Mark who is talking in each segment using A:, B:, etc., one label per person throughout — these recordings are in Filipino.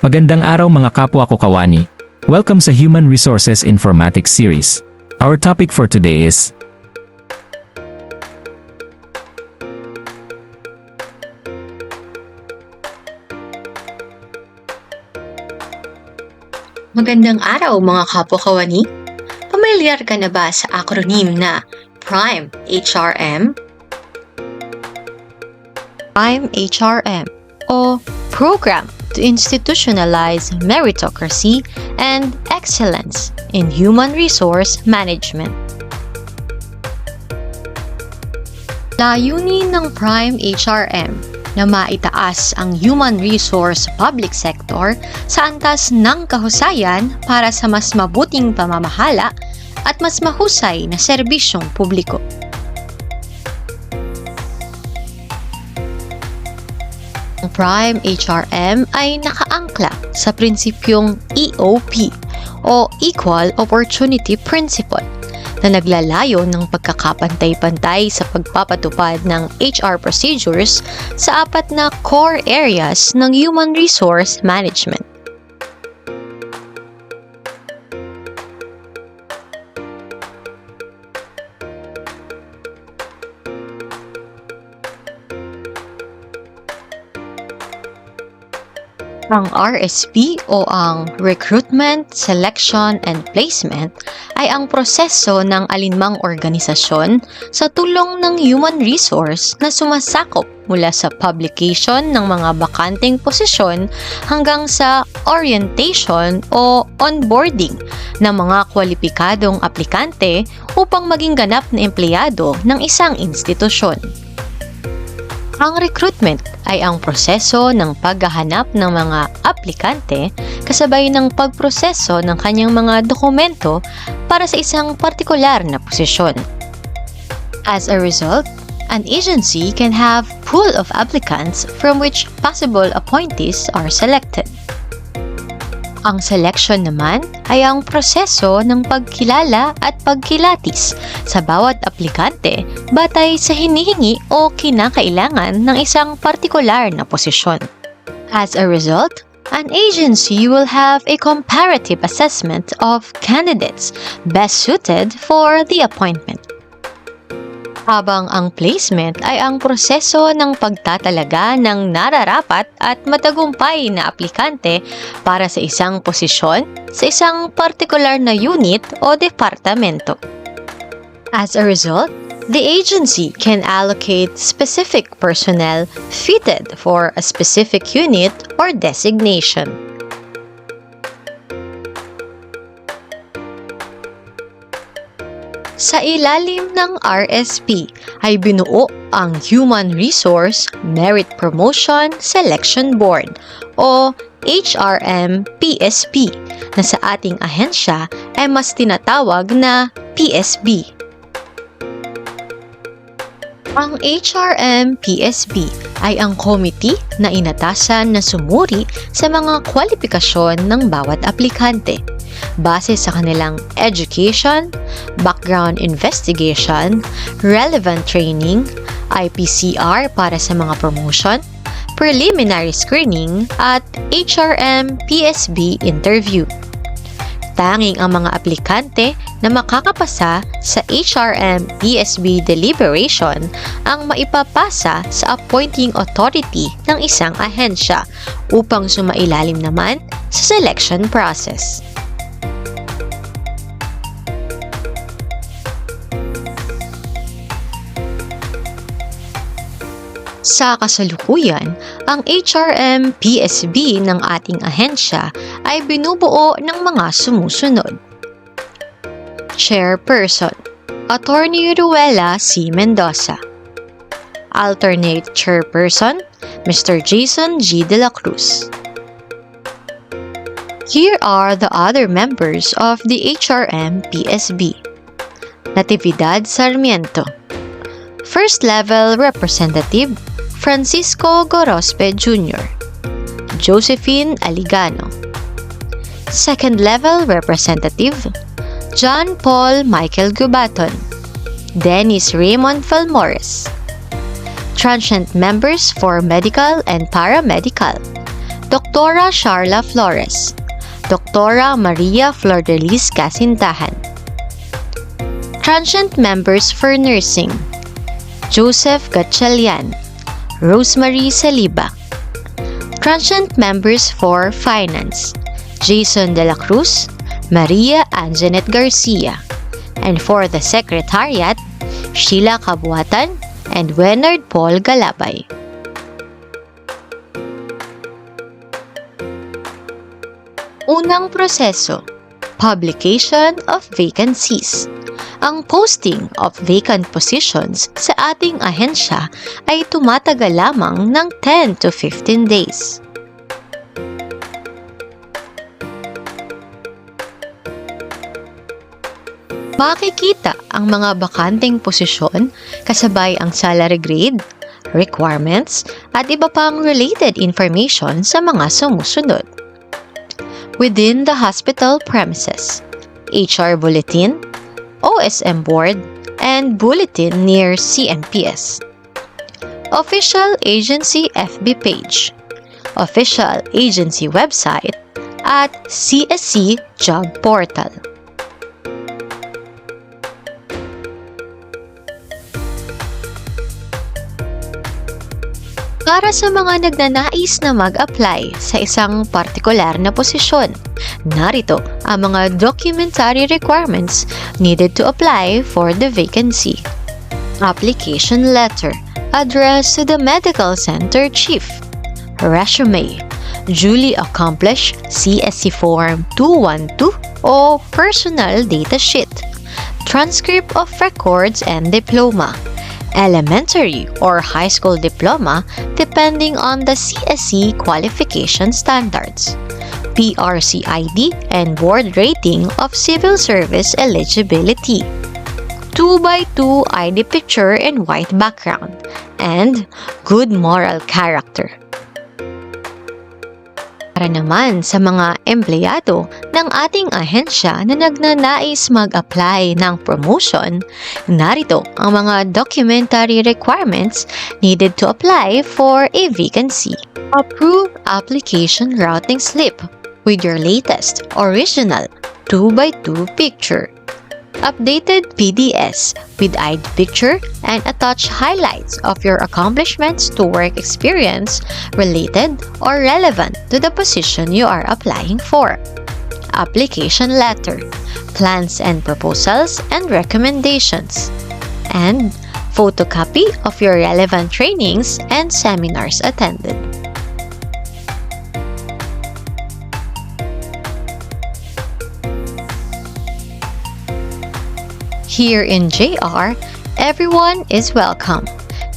A: Magandang araw mga kapwa ko kawani. Welcome sa Human Resources Informatics Series. Our topic for today is
B: Magandang araw mga kapwa kawani. Pamilyar ka na ba sa acronym na Prime HRM? Prime HRM o Program to Institutionalize Meritocracy and Excellence in Human Resource Management. Layunin ng Prime HRM na maitaas ang human resource public sector sa antas ng kahusayan para sa mas mabuting pamamahala at mas mahusay na serbisyong publiko. Ang Prime HRM ay nakaangkla sa prinsipyong EOP o Equal Opportunity Principle na naglalayo ng pagkakapantay-pantay sa pagpapatupad ng HR procedures sa apat na core areas ng human resource management. Ang RSP o ang Recruitment, Selection, and Placement ay ang proseso ng alinmang organisasyon sa tulong ng human resource na sumasakop mula sa publication ng mga bakanteng posisyon hanggang sa orientation o onboarding ng mga kwalipikadong aplikante upang maging ganap na empleyado ng isang institusyon. Ang recruitment ay ang proseso ng paghahanap ng mga aplikante kasabay ng pagproseso ng kanyang mga dokumento para sa isang partikular na posisyon. As a result, an agency can have pool of applicants from which possible appointees are selected. Ang selection naman ay ang proseso ng pagkilala at pagkilatis sa bawat aplikante batay sa hinihingi o kinakailangan ng isang partikular na posisyon. As a result, an agency will have a comparative assessment of candidates best suited for the appointment. Habang ang placement ay ang proseso ng pagtatalaga ng nararapat at matagumpay na aplikante para sa isang posisyon sa isang partikular na unit o departamento. As a result, the agency can allocate specific personnel fitted for a specific unit or designation. Sa ilalim ng RSP ay binuo ang Human Resource Merit Promotion Selection Board o HRMPSB na sa ating ahensya ay mas tinatawag na PSB. Ang HRMPSB ay ang committee na inatasan na sumuri sa mga kwalifikasyon ng bawat aplikante base sa kanilang education, background investigation, relevant training, IPCR para sa mga promotion, preliminary screening, at HRM-PSB interview. Tanging ang mga aplikante na makakapasa sa HRM-PSB deliberation ang maipapasa sa appointing authority ng isang ahensya upang sumailalim naman sa selection process. Sa kasalukuyan, ang HRM-PSB ng ating ahensya ay binubuo ng mga sumusunod. Chairperson, Attorney Ruela C. Mendoza. Alternate Chairperson, Mr. Jason G. De La Cruz. Here are the other members of the HRM-PSB. Natividad Sarmiento. First Level Representative, Francisco Gorospe Jr. Josephine Aligano. Second Level Representative, John Paul Michael Gubaton. Dennis Raymond Falmores. Transient Members for Medical and Paramedical, Doktora Sharla Flores, Doktora Maria Flordelis Casintahan. Transient members for nursing: Joseph Gatchalian, Rosemary Saliba. Transient members for finance: Jason De La Cruz, Maria Anjanet Garcia. And for the secretariat, Sheila Kabuatan and Wenard Paul Galabay. Unang proseso: publication of vacancies. Ang posting of vacant positions sa ating ahensya ay tumatagal lamang ng 10 to 15 days. Makikita ang mga bakanteng posisyon kasabay ang salary grade, requirements, at iba pang related information sa mga sumusunod. Within the hospital premises, HR Bulletin, OSM Board, and Bulletin near CMPS. Official Agency FB page, Official Agency website, at CSC Job Portal. Para sa mga nagnanais na mag-apply sa isang partikular na posisyon, narito ang mga documentary requirements needed to apply for the vacancy. Application letter addressed to the Medical Center Chief. Resume, duly accomplished CSC Form 212 o Personal Data Sheet. Transcript of records and diploma. Elementary or high school diploma depending on the CSC qualification standards. PRC ID and board rating of civil service eligibility. 2x2 ID picture in white background. And good moral character. Para naman sa mga empleyado ng ating ahensya na nagnanais mag-apply ng promotion, narito ang mga documentary requirements needed to apply for a vacancy. Approved application routing slip with your latest original 2x2 picture. Updated PDS with ID picture and attached highlights of your accomplishments to work experience related or relevant to the position you are applying for. Application letter, plans and proposals and recommendations, and photocopy of your relevant trainings and seminars attended. Here in JR, everyone is welcome.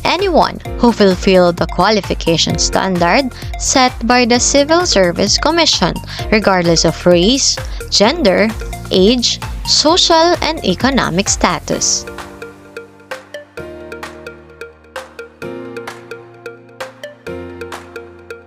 B: Anyone who fulfill the qualification standard set by the Civil Service Commission, regardless of race, gender, age, social and economic status.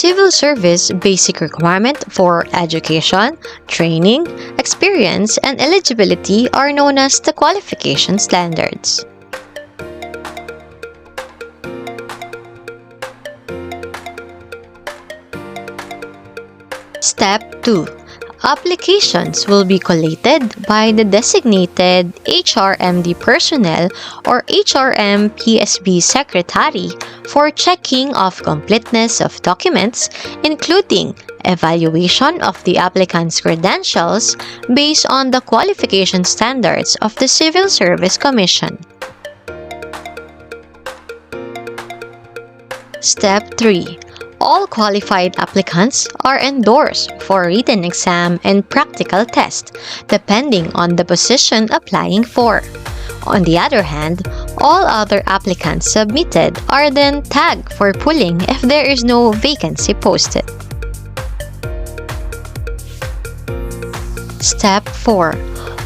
B: Civil service basic requirement for education, training, experience, and eligibility are known as the qualification standards. Step 2. Applications will be collated by the designated HRMD personnel or HRMPSB secretary for checking of completeness of documents, including evaluation of the applicant's credentials based on the qualification standards of the Civil Service Commission. Step 3. All qualified applicants are endorsed for written exam and practical test, depending on the position applying for. On the other hand, all other applicants submitted are then tagged for pulling if there is no vacancy posted. Step 4.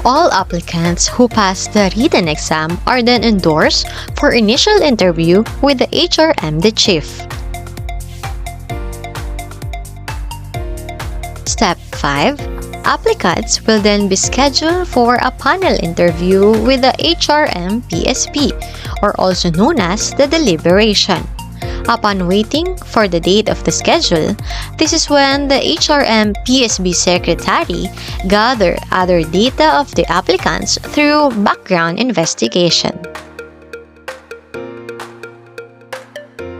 B: All applicants who pass the written exam are then endorsed for initial interview with the HRMD chief. Step 5. Applicants will then be scheduled for a panel interview with the HRMPSB, or also known as the deliberation. Upon waiting for the date of the schedule, this is when the HRMPSB secretary gather other data of the applicants through background investigation.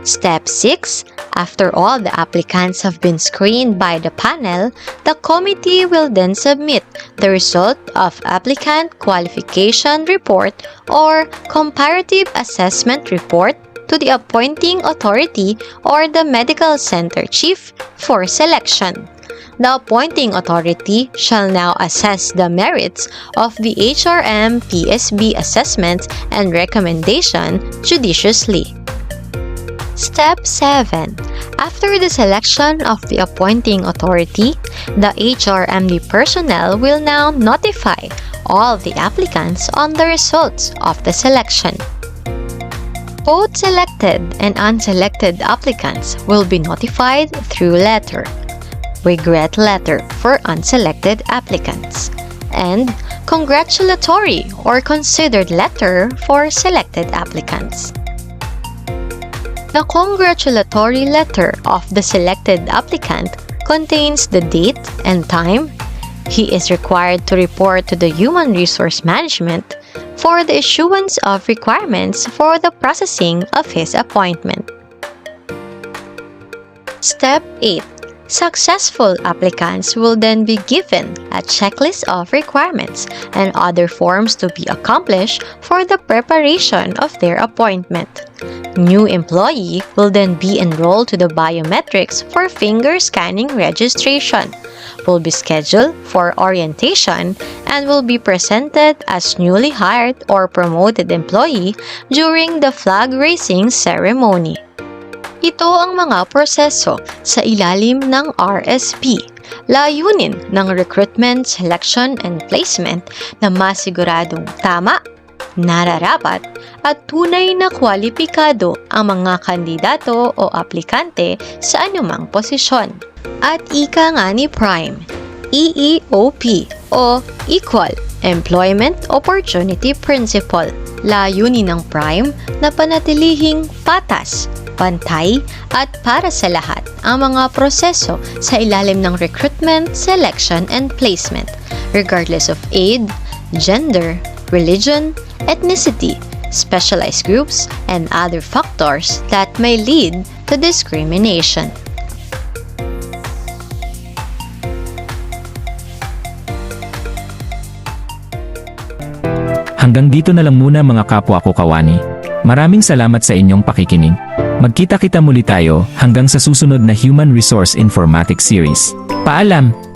B: Step 6. After all the applicants have been screened by the panel, the committee will then submit the result of applicant qualification report or comparative assessment report to the appointing authority or the medical center chief for selection. The appointing authority shall now assess the merits of the HRM-PSB assessment and recommendation judiciously. Step 7. After the selection of the appointing authority, the HRMD personnel will now notify all the applicants on the results of the selection. Both selected and unselected applicants will be notified through letter, regret letter for unselected applicants, and congratulatory or considered letter for selected applicants. The congratulatory letter of the selected applicant contains the date and time he is required to report to the Human Resource Management for the issuance of requirements for the processing of his appointment. Step 8. Successful applicants will then be given a checklist of requirements and other forms to be accomplished for the preparation of their appointment. New employee will then be enrolled to the biometrics for finger scanning registration, will be scheduled for orientation, and will be presented as newly hired or promoted employee during the flag raising ceremony. Ito ang mga proseso sa ilalim ng RSP. Layunin ng recruitment, selection, and placement na masiguradong tama, nararapat, at tunay na kwalipikado ang mga kandidato o aplikante sa anumang posisyon. At ika nga ni Prime, EEOP o Equal Employment Opportunity Principle. Layunin ng Prime na panatilihing patas, pantay at para sa lahat ang mga proseso sa ilalim ng recruitment, selection, and placement, regardless of age, gender, religion, ethnicity, specialized groups, and other factors that may lead to discrimination.
A: Hanggang dito na lang muna mga kapwa ko kawani. Maraming salamat sa inyong pakikinig. Magkita-kita muli tayo hanggang sa susunod na Human Resource Informatics Series. Paalam!